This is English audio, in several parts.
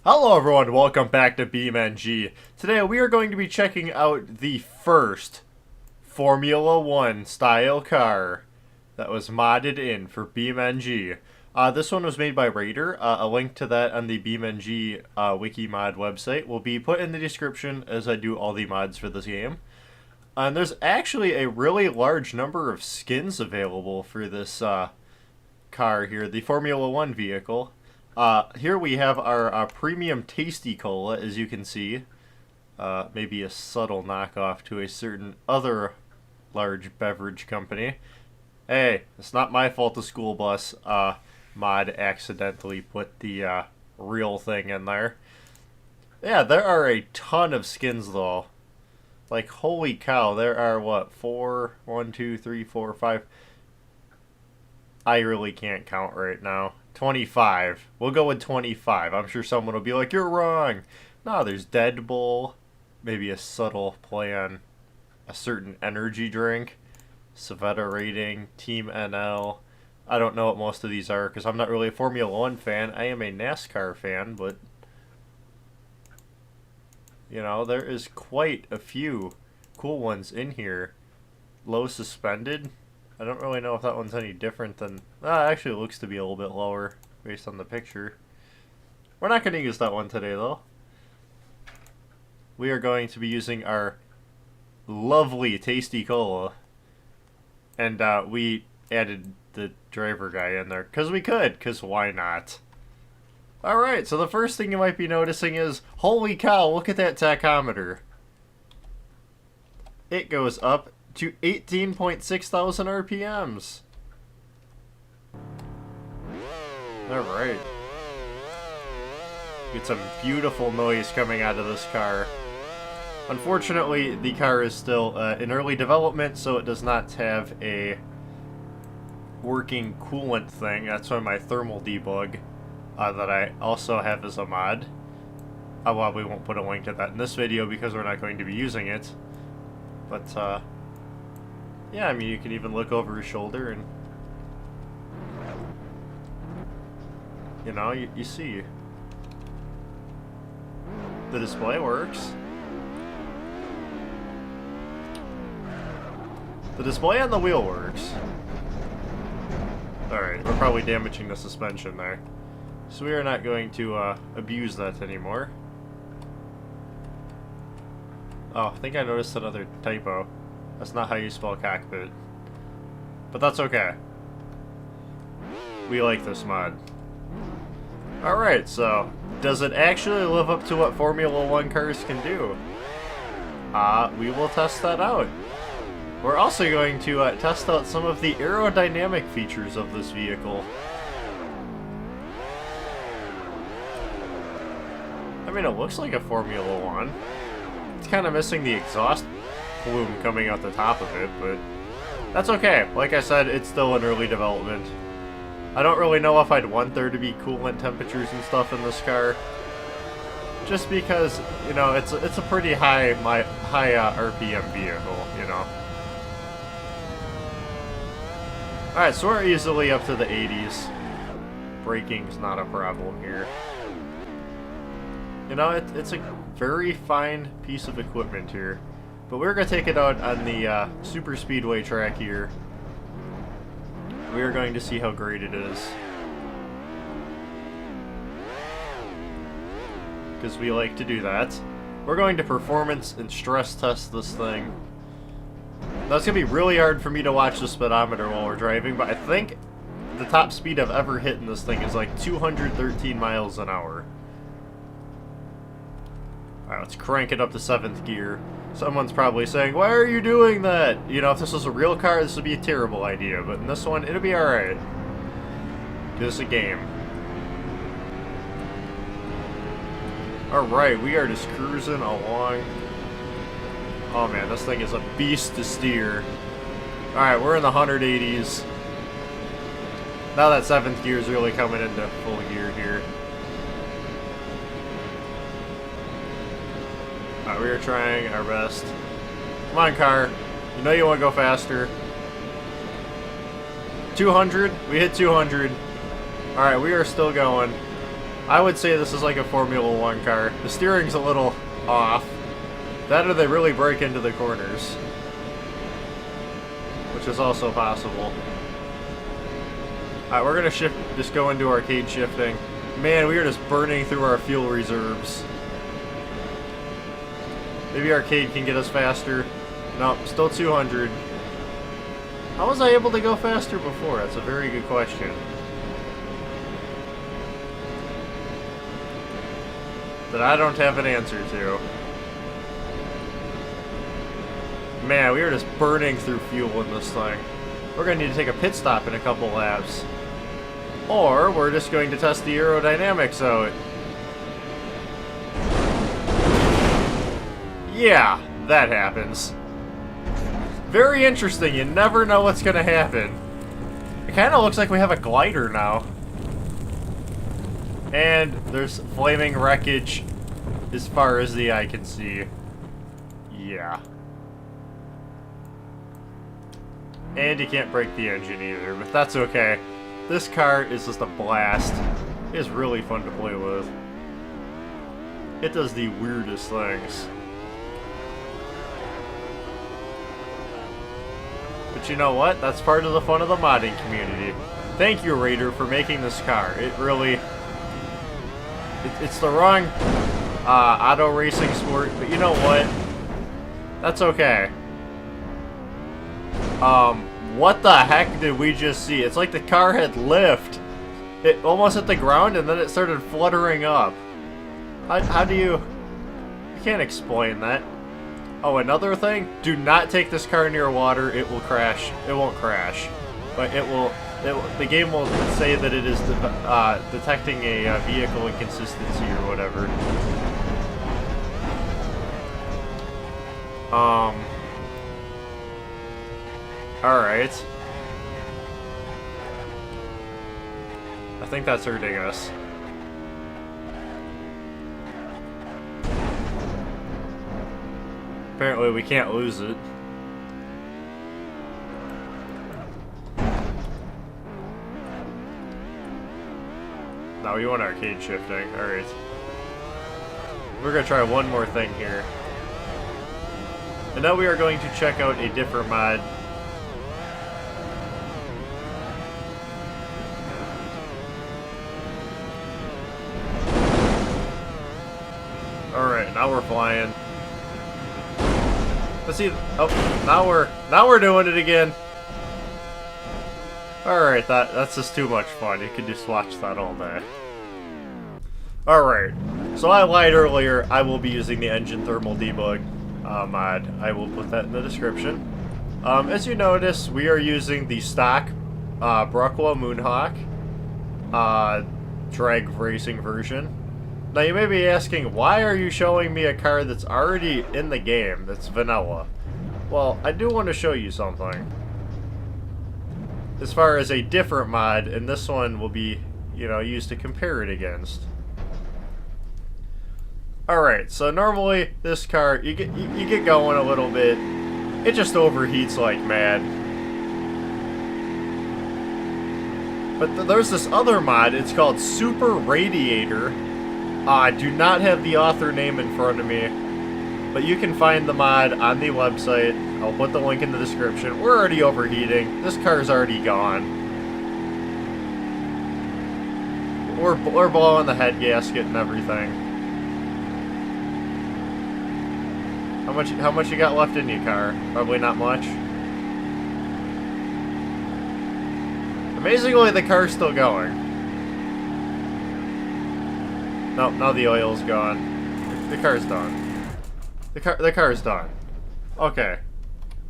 Hello everyone, welcome back to BeamNG. Today we are going to be checking out the first Formula 1 style car that was modded in for BeamNG. This one was made by Radiators. A link to that on the BeamNG wiki mod website will be put in the description as I do all the mods for this game. And there's actually a really large number of skins available for this car here, the Formula 1 vehicle. Here we have our premium tasty cola, as you can see. Maybe a subtle knockoff to a certain other large beverage company. Hey, it's not my fault the school bus mod accidentally put the real thing in there. Yeah, there are a ton of skins though. Like, holy cow, there are what, 1, 2, 3, 4, 5. I really can't count right now. 25. We'll go with 25. I'm sure someone will be like, you're wrong. No, there's Deadbull. Maybe a subtle play on a certain energy drink. Savetta rating. Team NL. I don't know what most of these are because I'm not really a Formula 1 fan. I am a NASCAR fan, but you know, there is quite a few cool ones in here. Low suspended. I don't really know if that one's any different than... actually it looks to be a little bit lower based on the picture. We're not going to use that one today, though. We are going to be using our lovely tasty cola. And we added the driver guy in there because we could, because why not? Alright, so the first thing you might be noticing is, holy cow, look at that tachometer. It goes up to 18.6 thousand RPMs. Alright. Get some beautiful noise coming out of this car. Unfortunately, the car is still in early development, so it does not have a working coolant thing. That's why my thermal debug that I also have as a mod. Well, we won't put a link to that in this video because we're not going to be using it. But, yeah, I mean, you can even look over his shoulder and, you know, you see. The display works. The display on the wheel works. Alright, we're probably damaging the suspension there. So we are not going to abuse that anymore. Oh, I think I noticed another typo. That's not how you spell cockpit. But that's okay. We like this mod. Alright, so does it actually live up to what Formula 1 cars can do? We will test that out. We're also going to test out some of the aerodynamic features of this vehicle. I mean, it looks like a Formula 1. It's kind of missing the exhaust plume coming out the top of it, but that's okay. Like I said, it's still in early development. I don't really know if I'd want there to be coolant temperatures and stuff in this car, just because, you know, it's a pretty high RPM vehicle, you know. Alright, so we're easily up to the 80s. Braking's not a problem here. You know, it's a very fine piece of equipment here. But we're going to take it out on the super speedway track here. We are going to see how great it is. Because we like to do that. We're going to performance and stress test this thing. Now it's going to be really hard for me to watch the speedometer while we're driving, but I think the top speed I've ever hit in this thing is like 213 miles an hour. Alright, let's crank it up to 7th gear. Someone's probably saying, why are you doing that? You know, if this was a real car, this would be a terrible idea. But in this one, it'll be alright. Just a game. Alright, we are just cruising along. Oh man, this thing is a beast to steer. Alright, we're in the 180s. Now that 7th gear is really coming into full gear here. Alright, we are trying our best. Come on, car. You know you want to go faster. 200. We hit 200. Alright, we are still going. I would say this is like a Formula 1 car. The steering's a little off. That or they really break into the corners. Which is also possible. Alright, we're gonna just go into arcade shifting. Man, we are just burning through our fuel reserves. Maybe arcade can get us faster. No, still 200. How was I able to go faster before? That's a very good question. That I don't have an answer to. Man, we are just burning through fuel in this thing. We're going to need to take a pit stop in a couple laps. Or we're just going to test the aerodynamics out. Yeah, that happens. Very interesting. You never know what's going to happen. It kind of looks like we have a glider now. And there's flaming wreckage as far as the eye can see. Yeah. And you can't break the engine either, but that's okay. This car is just a blast. It is really fun to play with. It does the weirdest things. But you know what? That's part of the fun of the modding community. Thank you, Raider, for making this car. It really... It's the wrong auto racing sport, but you know what? That's okay. What the heck did we just see? It's like the car had lift. It almost hit the ground and then it started fluttering up. How do you... You can't explain that. Oh, another thing? Do not take this car near water. It will crash. It won't crash. But it will... the game will say that it is detecting a vehicle inconsistency or whatever. Alright. I think that's hurting us. Apparently we can't lose it. No, we want arcade shifting. Alright. We're gonna try one more thing here. And now we are going to check out a different mod. Alright, now we're flying. Let's see. Oh, now we're doing it again. Alright, that's just too much fun. You can just watch that all day. Alright, so I lied earlier. I will be using the engine thermal debug mod. I will put that in the description. As you notice, we are using the stock Brockwell Moonhawk drag racing version. Now you may be asking, why are you showing me a car that's already in the game, that's vanilla? Well, I do want to show you something. As far as a different mod, and this one will be, you know, used to compare it against. Alright, so normally this car, you get going a little bit, it just overheats like mad. But there's this other mod, it's called Super Radiator. I do not have the author name in front of me, but you can find the mod on the website. I'll put the link in the description. We're already overheating. This car's already gone. We're blowing the head gasket and everything. How much you got left in your car? Probably not much. Amazingly, the car's still going. Nope, now the oil's gone. The car's done. The car's done. Okay.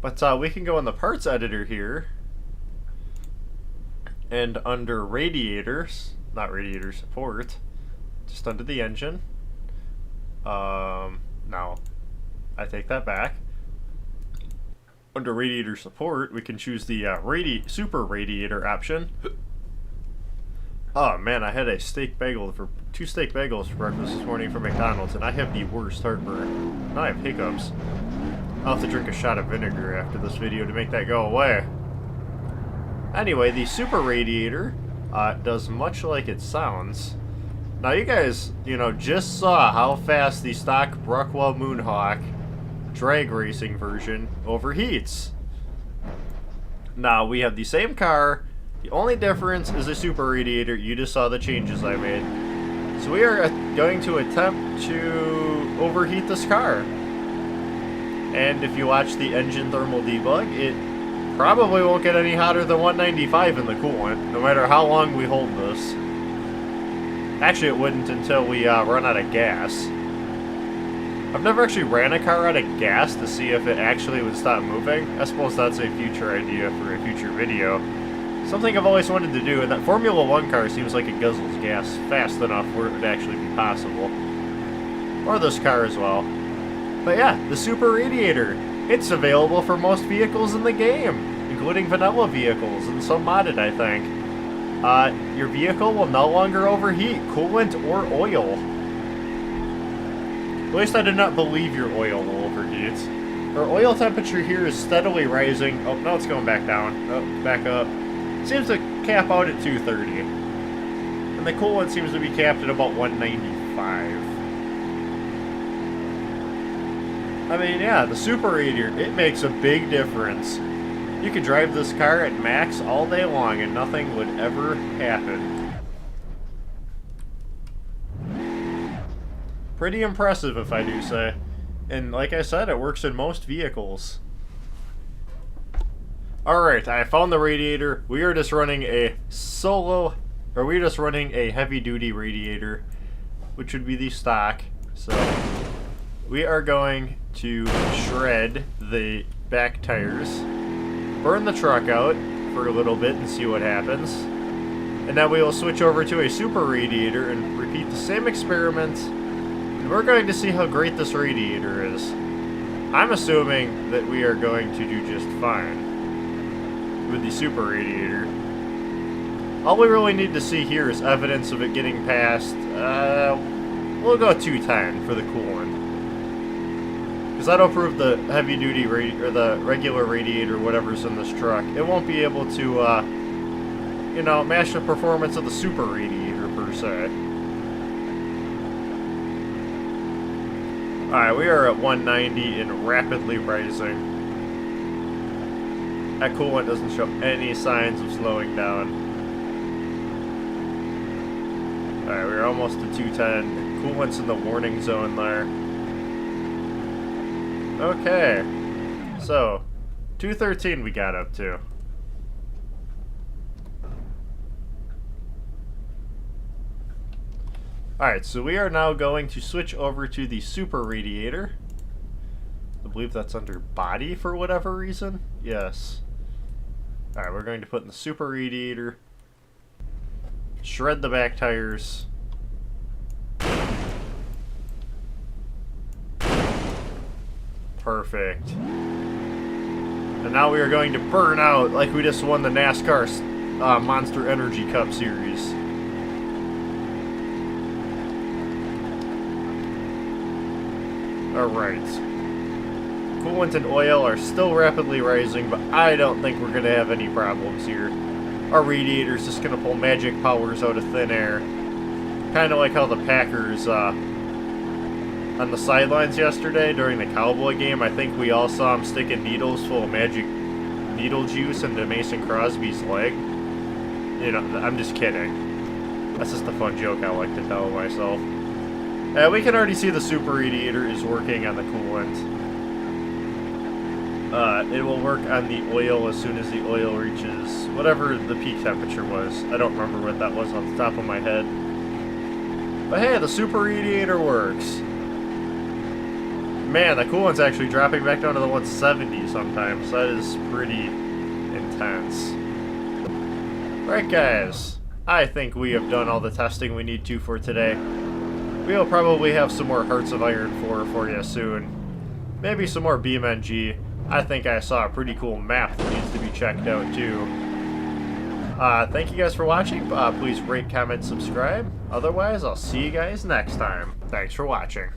But we can go in the parts editor here. And under radiators, not radiator support, just under the engine. Now, I take that back. Under radiator support, we can choose the super radiator option. Oh man, I had a two steak bagels for breakfast this morning from McDonald's, and I have the worst heartburn. Now I have hiccups. I'll have to drink a shot of vinegar after this video to make that go away. Anyway, the super radiator does much like it sounds. Now you guys, just saw how fast the stock Brockwell Moonhawk drag racing version overheats. Now we have the same car. The only difference is a super radiator. You just saw the changes I made. So we are going to attempt to overheat this car. And if you watch the engine thermal debug, it probably won't get any hotter than 195 in the coolant, no matter how long we hold this. Actually, it wouldn't until we run out of gas. I've never actually ran a car out of gas to see if it actually would stop moving. I suppose that's a future idea for a future video. Something I've always wanted to do, and that Formula 1 car seems like it guzzles gas fast enough where it would actually be possible. Or this car as well. But yeah, the Super Radiator. It's available for most vehicles in the game, including vanilla vehicles and some modded, I think. Your vehicle will no longer overheat coolant or oil. At least I did not believe your oil will overheat. Our oil temperature here is steadily rising. Oh, now it's going back down. Oh, back up. Seems to cap out at 230. And the coolant seems to be capped at about 195. I mean, yeah, the Super Radiator, it makes a big difference. You could drive this car at max all day long and nothing would ever happen. Pretty impressive, if I do say. And like I said, it works in most vehicles. Alright, I found the radiator. We are just running a we're just running a heavy-duty radiator, which would be the stock. So, we are going to shred the back tires, burn the truck out for a little bit and see what happens. And then we will switch over to a super radiator and repeat the same experiment. And we're going to see how great this radiator is. I'm assuming that we are going to do just fine with the super radiator. All we really need to see here is evidence of it getting past, we'll go 210 for the coolant. Because that'll prove the heavy duty or the regular radiator, whatever's in this truck, it won't be able to, match the performance of the super radiator per se. Alright, we are at 190 and rapidly rising. That coolant doesn't show any signs of slowing down. Alright, we're almost to 210. Coolant's in the warning zone there. Okay. So, 213 we got up to. Alright, so we are now going to switch over to the super radiator. I believe that's under body for whatever reason. Yes. Alright, we're going to put in the super radiator. Shred the back tires. Perfect. And now we are going to burn out like we just won the NASCAR Monster Energy Cup Series. Alright. Coolant and oil are still rapidly rising, but I don't think we're going to have any problems here. Our radiator's just going to pull magic powers out of thin air. Kind of like how the Packers, on the sidelines yesterday during the Cowboy game, I think we all saw him sticking needles full of magic needle juice into Mason Crosby's leg. I'm just kidding. That's just a fun joke I like to tell myself. We can already see the super radiator is working on the coolant. It will work on the oil as soon as the oil reaches whatever the peak temperature was. I don't remember what that was off the top of my head. But hey, the super radiator works. Man, the coolant's actually dropping back down to the 170 sometimes. That is pretty intense. Right, guys. I think we have done all the testing we need to for today. We'll probably have some more Hearts of Iron 4 for you soon. Maybe some more BeamNG. I think I saw a pretty cool map that needs to be checked out too. Thank you guys for watching. Please rate, comment, subscribe. Otherwise, I'll see you guys next time. Thanks for watching.